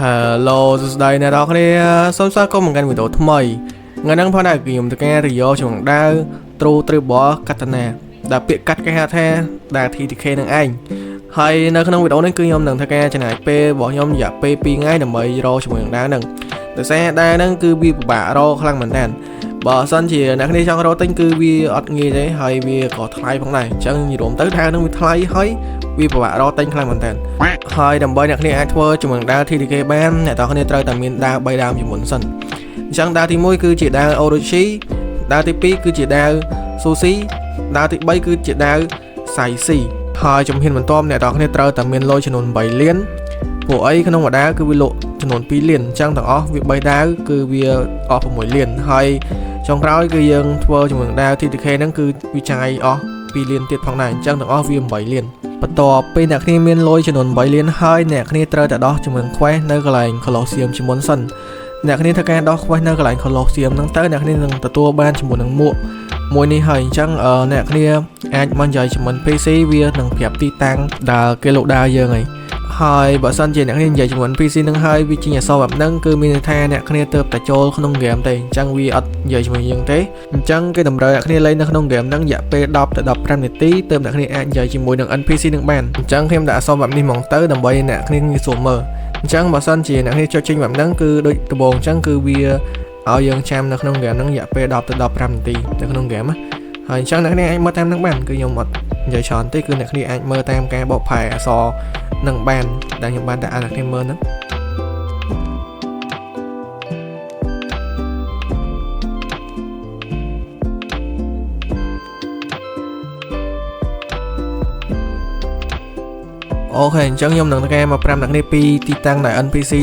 Hello ស្ដីអ្នកនរគ្នាសូមស្វាគមន៍មកកាន់វីដេអូថ្មីថ្ងៃនេះផងដែរខ្ញុំទៅការរីយ៉ូជំងដាវទ្រូទ្រីបលកាតាណាដែលពាក្យកាត់គេហៅថាដែល TTK នឹងឯងហើយនៅក្នុងវីដេអូនេះគឺខ្ញុំនឹងធ្វើការចំណាយពេលរបស់ខ្ញុំរយៈពេល2ថ្ងៃដើម្បីរកជាមួយនឹងដាវហ្នឹងដោយសារដាវហ្នឹងគឺវាពិបាករកខ្លាំងមែនតើបើសិនជាអ្នកគ្នាចង់រកទិញគឺវាអត់ងាយទេហើយវាក៏ថ្លៃផងដែរអញ្ចឹងនិយាយរួមទៅដាវហ្នឹងវាថ្លៃហើយវាពិបាករកទិញខ្លាំងមែនតើហើយដើម្បីអ្នកគ្នាអាចធ្វើជាមួយនឹងដាវ TTK បានអ្នកនរគ្នាត្រូវតែមានដាវ3ដាវជាមុនសិនអញ្ចឹងដាវទី1គឺជាដាវ Orochi ដាវទី2គឺជាដាវ Sushi ដាវទី3គឺជាដាវ Saishi ហើយជំហានបន្ទាប់អ្នកនរគ្នាត្រូវតែមានលុយចំនួន8លានពួកអីក្នុងមួយដាវគឺវាលក់ចំនួន2លានអញ្ចឹងទាំងអស់វា3ដាវគឺវាអស់6លានហើយចុងក្រោយគឺយើងធ្វើជាមួយនឹងដាវ TTK ហ្នឹងគឺវាចាយអស់2លានទៀតផងដែរអញ្ចឹងទាំងអស់វា8លានបន្ទាប់ពេលអ្នកគ្នាមានលុយចំនួន8លានហើយអ្នកគ្នាត្រូវតែដោះជាមួយនឹង quest នៅកន្លែង Colosseum ជាមុនសិនអ្នកគ្នាធ្វើការដោះ quest នៅកន្លែង Colosseum ហ្នឹងទៅអ្នកគ្នានឹងទទួលបានជាមួយនឹងមួកមួយនេះហើយអញ្ចឹងអ្នកគ្នាអាចមកនិយាយជាមួយ PC វានឹងប្រាប់ទីតាំងដែលគេលក់ដាវយើងហើយបើសិនជាអ្នកគ្នានិយាយជាមួយ PC នឹងហើយវាជាអសរបែបហ្នឹងគឺមានន័យថាអ្នកគ្នាទៅតែចូលក្នុងហ្គេមទេអញ្ចឹងវាអត់និយាយជាមួយយើងទេអញ្ចឹងគេតម្រូវអ្នកគ្នាលេងនៅក្នុងហ្គេមហ្នឹងរយៈពេល10ទៅ15នាទីទើបអ្នកគ្នាអាចនិយាយជាមួយនឹង NPC នឹងបានអញ្ចឹងខ្ញុំដាក់អសរបែបនេះហ្មងទៅដើម្បីអ្នកគ្នាងាយស្រួលមើលអញ្ចឹងបើសិនជាអ្នកគ្នាចុចចេញបែបហ្នឹងគឺដូចដំបូងអញ្ចឹងគឺវាឲ្យយើងចាំនៅក្នុងហ្គេមហ្នឹងរយៈពេល10ទៅ15នាទីនៅក្នុងហ្គេមហើយអញ្ចឹងអ្នកគ្នាអាចមើលតាមនឹងបានគឺខ្ញុំអត់និយាយច្រើនទេគឺអ្នកគ្នាអាចមើលតាមការបកផែអសរនឹងបានដែលខ្ញុំបានដាក់ឲ្យអ្នកគ្នាមើលហ្នឹងអូខេអញ្ចឹងខ្ញុំនឹងធ្វើការមក5អ្នកគ្នាពីទីតាំងដែល NPC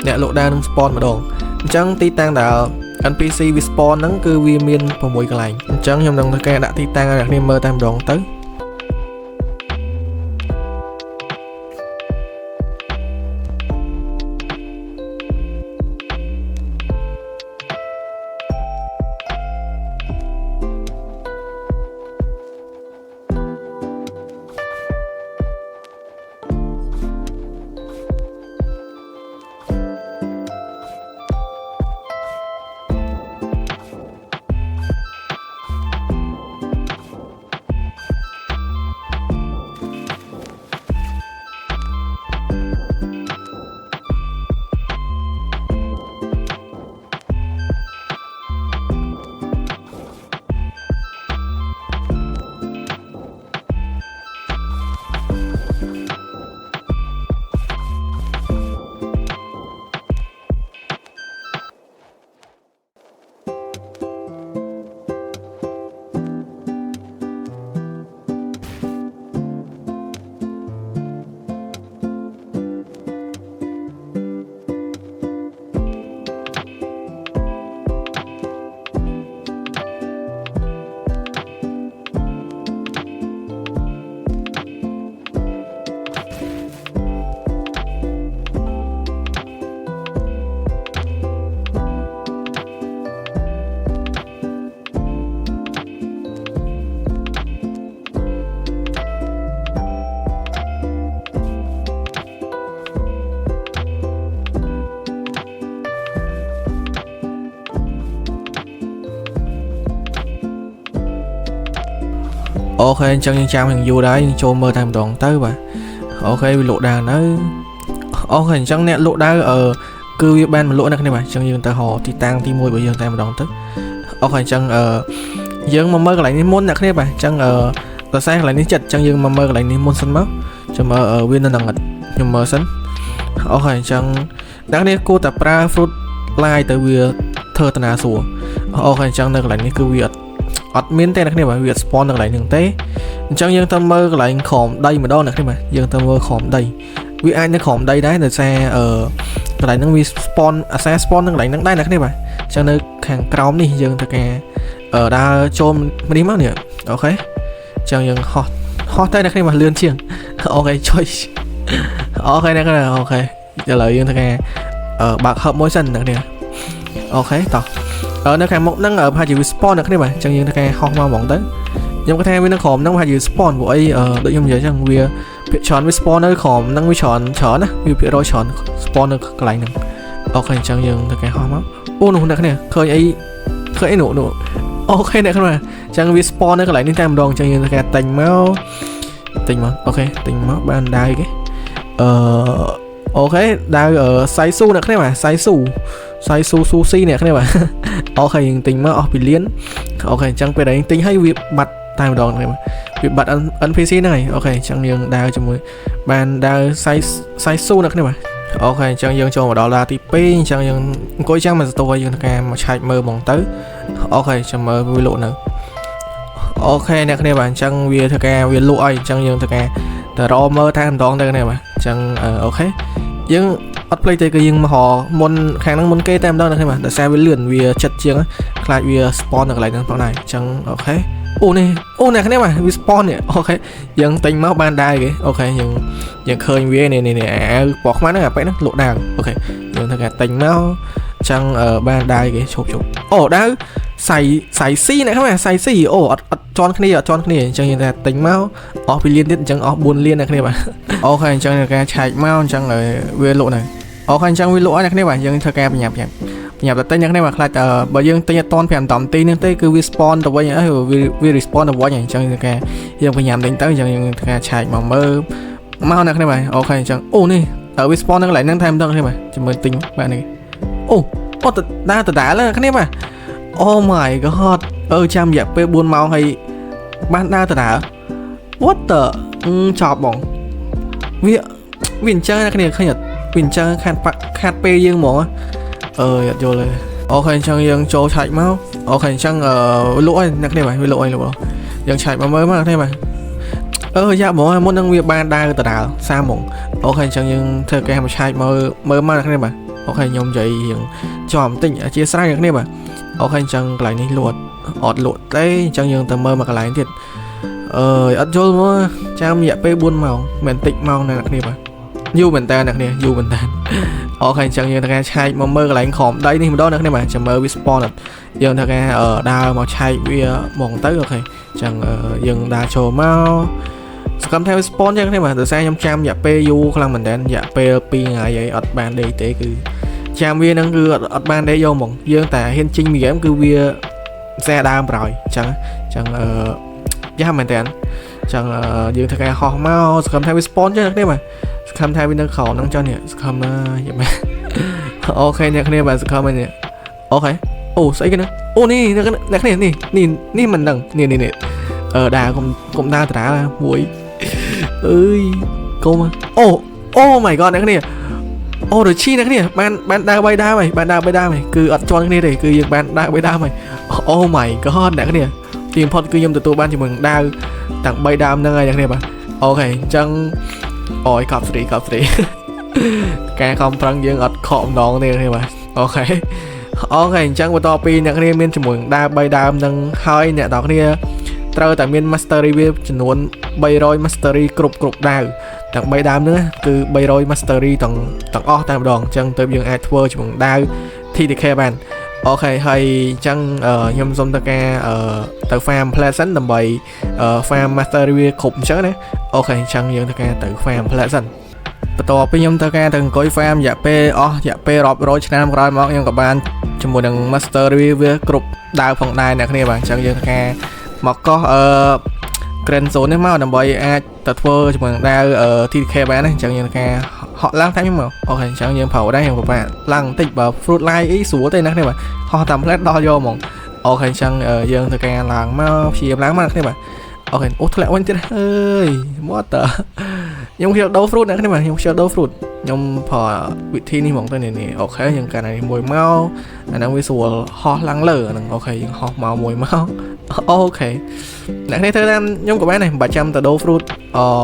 អ្នកលក់ដាវនឹង spawn ម្ដងអញ្ចឹងទីតាំងដែល NPC វា spawn ហ្នឹងគឺវាមាន6កន្លែងអញ្ចឹងខ្ញុំនឹងធ្វើការដាក់ទីតាំងឲ្យអ្នកគ្នាមើលតែម្ដងទៅអូខេអញ្ចឹងយើងចាំនឹងយូរដែរយើងចូលមើលតែម្ដងទៅបាទអូខេវាលក់ដាវនៅអូខេអញ្ចឹងអ្នកលក់ដាវគឺវាបានមកលក់នៅគ្នាបាទអញ្ចឹងយើងទៅរកទីតាំងទី1របស់យើងតែម្ដងទៅអូខេអញ្ចឹងយើងមកមើលកន្លែងនេះមុនអ្នកគ្នាបាទអញ្ចឹងដោយសារកន្លែងនេះចិត្តអញ្ចឹងយើងមកមើលកន្លែងនេះមុនសិនមកចាំមើលវានៅនឹងខ្ញុំមើលសិនអូខេអញ្ចឹងអ្នកគ្នាគួរតែប្រើ fruit line ទៅវាធ្វើតាណាសួរអូខេអញ្ចឹងនៅកន្លែងនេះគឺវាអត់មានទេអ្នកគ្នាបាទវា spawn នៅកន្លែងហ្នឹងទេអញ្ចឹងយើងទៅមើលកន្លែងក្រោមដីម្ដងអ្នកគ្នាបាទយើងទៅមើលក្រោមដីវាអាចនៅក្រោមដីដែរដោយសារកន្លែងហ្នឹងវា spawn អាសា spawn នៅកន្លែងហ្នឹងដែរអ្នកគ្នាបាទអញ្ចឹងនៅខាងក្រោមនេះយើងទៅការដើរចូលនេះមកនេះអូខេអញ្ចឹងយើងហោះទៅអ្នកគ្នាបាទលឿនជាងអូខេចុយអូខេអ្នកគ្នាអូខេឥឡូវយើងទៅការបើកហឹបមួយសិនអ្នកគ្នាអូខេតោះនៅខាងមុខហ្នឹងប្រហែលជាវា spawn អ្នកគ្នាបាទអញ្ចឹងយើងធ្វើការហោះមកហ្មងទៅខ្ញុំគាត់ថាវានៅក្រោមហ្នឹងប្រហែលជា spawn ព្រោះអីដូចខ្ញុំនិយាយអញ្ចឹងវា ភាគច្រើនវា spawn នៅក្រោមហ្នឹងវាច្រើនណាវាភាគរយច្រើន spawn នៅកន្លែងហ្នឹងអូខេអញ្ចឹងយើងទៅគេហោះមកអូនោះអ្នកគ្នាឃើញអីនោះអូខេអ្នកគ្នាអញ្ចឹងវា spawn នៅកន្លែងនេះតែម្ដងអញ្ចឹងយើងទៅគេតែញមកអូខេតែញមកបានដាវគេអូខេដាវសៃស៊ូអ្នកគ្នាបាទសៃស៊ូស៊ូស៊ីអ្នកគ្នាបាទអូខេយើងទិញមកអស់ពីលានអូខេអញ្ចឹងពេលដែលយើងទិញហើយវាបាត់តែម្ដងនេះវាបាត់ NPC ហ្នឹងហើយអូខេអញ្ចឹងយើងដើរជាមួយបានដើរសៃស៊ូអ្នកគ្នាបាទអូខេអញ្ចឹងយើងចូលមកដល់ដាទី2អញ្ចឹងយើងអង្គុយចាំមកស្ទោយើងធ្វើការមកឆែកមើលហ្មងទៅអូខេចាំមើលវាលក់នៅអូខេអ្នកគ្នាបាទអញ្ចឹងវាធ្វើការវាលក់អីអញ្ចឹងយើងធ្វើការទៅរកមើលតែម្ដងទៅគ្នាបាទអញ្ចឹងអូខេយើងអត់ play ទេគឺយើងមកហមុនខាងហ្នឹងមុនគេតែម្ដងហ្នឹងបាទដោយសារវាលឿនវាចិត្តជាងខ្លាចវា spawn នៅកន្លែងហ្នឹងផងដែរអញ្ចឹងអូខេអូអ្នកគ្នាបាទវា spawn នេះអូខេយើងទិញមកបានដែរគេអូខេយើងឃើញវានេះអាវពណ៌ខ្មៅហ្នឹងអាប៉ែហ្នឹងលក់ដែរអូខេយើងធ្វើការទិញមកអញ្ចឹងបានដែរគេឈប់អូដែរសៃស៊ីអ្នកគ្នាសៃស៊ីអូអត់ជន់គ្នាអញ្ចឹងយើងថាទិញមកអស់ពីលានទៀតអញ្ចឹងអស់4លានអ្នកគ្នាបាទអូខេអញ្ចឹងធ្វើការឆែកមកអញ្ចឹងវាលក់នៅអូខេអញ្ចឹងវាលក់ឲ្យអ្នកគ្នាបាទយើងធ្វើការប្រញាប់តែទិញអ្នកគ្នាបាទខ្លាចបើយើងទិញអត់តាន់5 10នាទីនេះទេគឺវា spawn ទៅវិញហើយវា respawn ទៅវិញអញ្ចឹងធ្វើការយើងប្រញាប់ទិញទៅអញ្ចឹងយើងធ្វើការឆែកមកមើលមកអ្នកគ្នាបាទអូខេអញ្ចឹងអូនេះវា spawn នៅកន្លែងហ្នឹងថែមដល់គ្នាបាទចាំមើលទិញបាទនេះអូតដាល់គ្នាបាទOh my god ចាំរយៈពេល4ម៉ោងហើយបានដើរទៅដើរ What the ចប់បងវាអញ្ចឹងអ្នកគ្នាឃើញអត់វាអញ្ចឹងខាត់ពេលយើងហ្មងអត់យល់ទេអូខេអញ្ចឹងយើងចូលឆែកមកអូខេអញ្ចឹងលក់ឲ្យអ្នកគ្នាបាទវាលក់ឲ្យយើងឆែកមកមើលមកអ្នកគ្នាបាទយ៉ាហ្មងមុននឹងវាបានដើរទៅដើរសាហ្មងអូខេអញ្ចឹងយើងធ្វើការមកឆែកមើលមកអ្នកគ្នាបាទអូខេខ្ញុំនិយាយយើងចំបន្តិចអធិស្ឋានអ្នកគ្នាបាទអូខេអញ្ចឹងកន្លែងនេះលក់អត់លក់ទេអញ្ចឹងយើងទៅមើលមកកន្លែងទៀតអត់យល់មកចាំរយៈពេល4ម៉ោងមិនតិចម៉ោងណាអ្នកគ្នាបាទយូរមែនតើអ្នកគ្នាយូរមែនតើអូខេអញ្ចឹងយើងធ្វើការឆែកមកមើលកន្លែងក្រោមដីនេះម្ដងអ្នកគ្នាបាទចាំមើលវា spawn អត់យើងធ្វើការដើរមកឆែកវាហ្មងទៅអូខេអញ្ចឹងយើងដើរចូលមកសកម្មថាវា spawn ចឹងគ្នាបាទដោយសារខ្ញុំចាំរយៈពេលយូរខ្លាំងមែនតើរយៈពេល2ថ្ងៃហើយអត់បានដេកទេគឺចាំវាហ្នឹងគឺអត់បានដេកយកហ្មងយើងតែហ៊ានចេញមីហ្គេមគឺវាខ្សែដើមប្រយអញ្ចឹងយ៉ាមែនតើអញ្ចឹងយើងធ្វើការហោះមកសកម្មថាវា spawn ចឹងគ្នាបាទសកម្មថាវានៅក្រោមហ្នឹងចុះនេះសកម្មយ៉ាមែនអូខេអ្នកគ្នាបាទសកម្មនេះអូខេអូស្អីគេហ្នឹងអូនេះអ្នកគ្នានេះមិនដឹងនេះដើរកុំដើរតារាមួយអើយកុំអូ my god អ្នកគ្នាអូរឈីអ្នកគ្នាបានដើរ3ដើមហើយគឺអត់ជន់គ្នាទេគឺយើងបានដើរ3ដើមហើយអូ my god អ្នកគ្នាទីបំផុតគឺខ្ញុំទទួលបានជាមួយដើរទាំង3ដើមហ្នឹងហើយអ្នកគ្នាបាទអូខេអញ្ចឹងអូយកប់ស្រីការខំប្រឹងយើងអត់ខកម្ដងទេអ្នកគ្នាបាទអូខេអញ្ចឹងបន្តពីអ្នកគ្នាមានជាមួយដើរ3ដើមហ្នឹងហើយអ្នកនរគ្នាត្រូវតែមាន mastery វាចំនួន300 mastery គ្រប់ដាវទាំង3ដើមហ្នឹងគឺ300 mastery ទាំងអស់តែម្ដងអញ្ចឹងទៅយើងអាចធ្វើជាមួយដាវ TTK បានអូខេហើយអញ្ចឹងខ្ញុំសូមទៅការទៅ farm pleasant ដើម្បី farm mastery វាគ្រប់អញ្ចឹងណាអូខេអញ្ចឹងយើងទៅការទៅ farm pleasant បន្ទាប់ពីខ្ញុំទៅការទៅអង្គុយ farm រយៈពេលរាប់រយឆ្នាំក្រោយមកខ្ញុំក៏បានជាមួយនឹង mastery វាគ្រប់ដាវផងដែរអ្នកគ្នាបាទអញ្ចឹងយើងទៅការមកកោះGrand Zone នេះមកដើម្បីអាចទៅធ្វើជាមួយនឹងដាវ TTK បានណាអញ្ចឹងយើងការហក់ឡើងតែខ្ញុំមកអូខេអញ្ចឹងយើងប្រើដែរខ្ញុំពិបាកឡើងបន្តិចបើ fruit line អីស្រួលទេណាគ្នាបាទហោះតាមផ្លែតដល់យកហ្មងអូខេអញ្ចឹងយើងធ្វើការឡើងមកព្យាយាមឡើងមកគ្នាបាទអូខេអូធ្លាក់វិញទៀតអើយមកតើខ្ញុំខ្ជិលដូរ fruit ណាគ្នាបាទខ្ញុំខ្ជិលដូរ fruit ខ្ញុំប្រើវិធីនេះហ្មងទៅនេះអូខេយើងកាន់នេះមួយមកអាហ្នឹងវាស្រួលហោះឡើងលើអាហ្នឹងអូខេយើងហោះមកមួយមកអូខេអ្នកនេះធ្វើតាមខ្ញុំក៏បានដែរមិនបាច់ចាំទៅដូរ fruit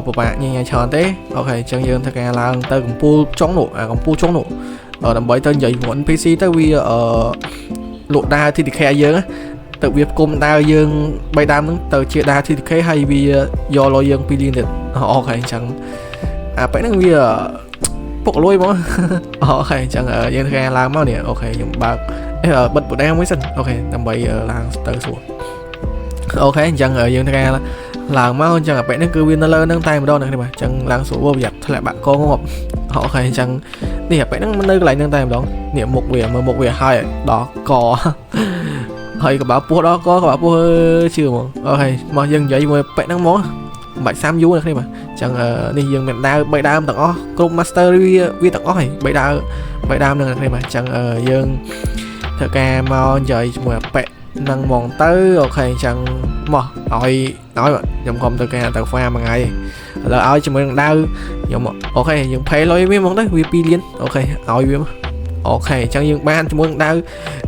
ពិបាកញ៉ៃច្រើនទេអូខេអញ្ចឹងយើងធ្វើការឡើងទៅកំពូលចុងនោះកំពូលចុងនោះដើម្បីទៅនិយាយជាមួយ NPC ទៅវាលក់ដាវ TTK យើងទៅវាផ្គុំដាវយើង3ដើមហ្នឹងទៅជាដាវ TTK ហើយវាយកលុយយើង2លានទៀតអូខេអញ្ចឹងពេលហ្នឹងវាពុកលុយហ្មងអូខេអញ្ចឹងយើងធ្វើការឡើងមកនេះអូខេខ្ញុំបើកបិទបដាមួយសិនអូខេដើម្បីឡើងទៅស្រួល ok chẳng ở dương ra là mau chẳng ở bên nó cứ viên nó lớn nâng tay một đôi này mà chẳng lang số vô giặt lại bạn con không ok chẳng đi ở bên nó nơi lại nâng tay một đón niệm một việc mà một việc hai đó có hơi có bảo pua đó có bảo pua chưa mà ok mà dân vậy mà bên nó món bạch sam vú này mà chẳng đi dân mình đa bay đam tặng ó cùng master vi tặng ó này bay đam này mà chẳng dân thợ ca mau trời mà bẹ nâng mòn tới ok chẳng mà nói mà nhầm không thợ ca tàu pha mà ngày là ai cho mình đau nhầm ok những phải lôi với món đấy VP liên ok ai biết ok chẳng những ban cho mình đau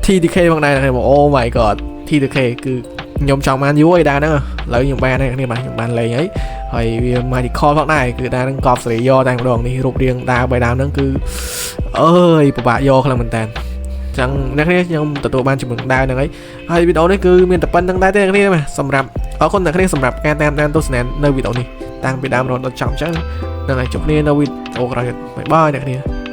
TDK bằng này là oh my god TDK cứ nhóm chồng man dưới đa nữa lấy những ban này mà những ban lấy ấy rồi mà thì kho bọn này cứ đang cọp xử lý do đang đoàn đi rụt riêng đa bài đam nó cứ ơi bà do là mình tàn chẳng nè cái nhưng tụi ban chỉ mình đa này ấy hay video đấy cứ miền tập ban đang đa thế này mà sầm rạp ở con này sầm rạp can tam tam tôi sẽ nơi video này đang bị đam rồi nó trọng chắc nên là chụp nên đâu video rồi bye bye này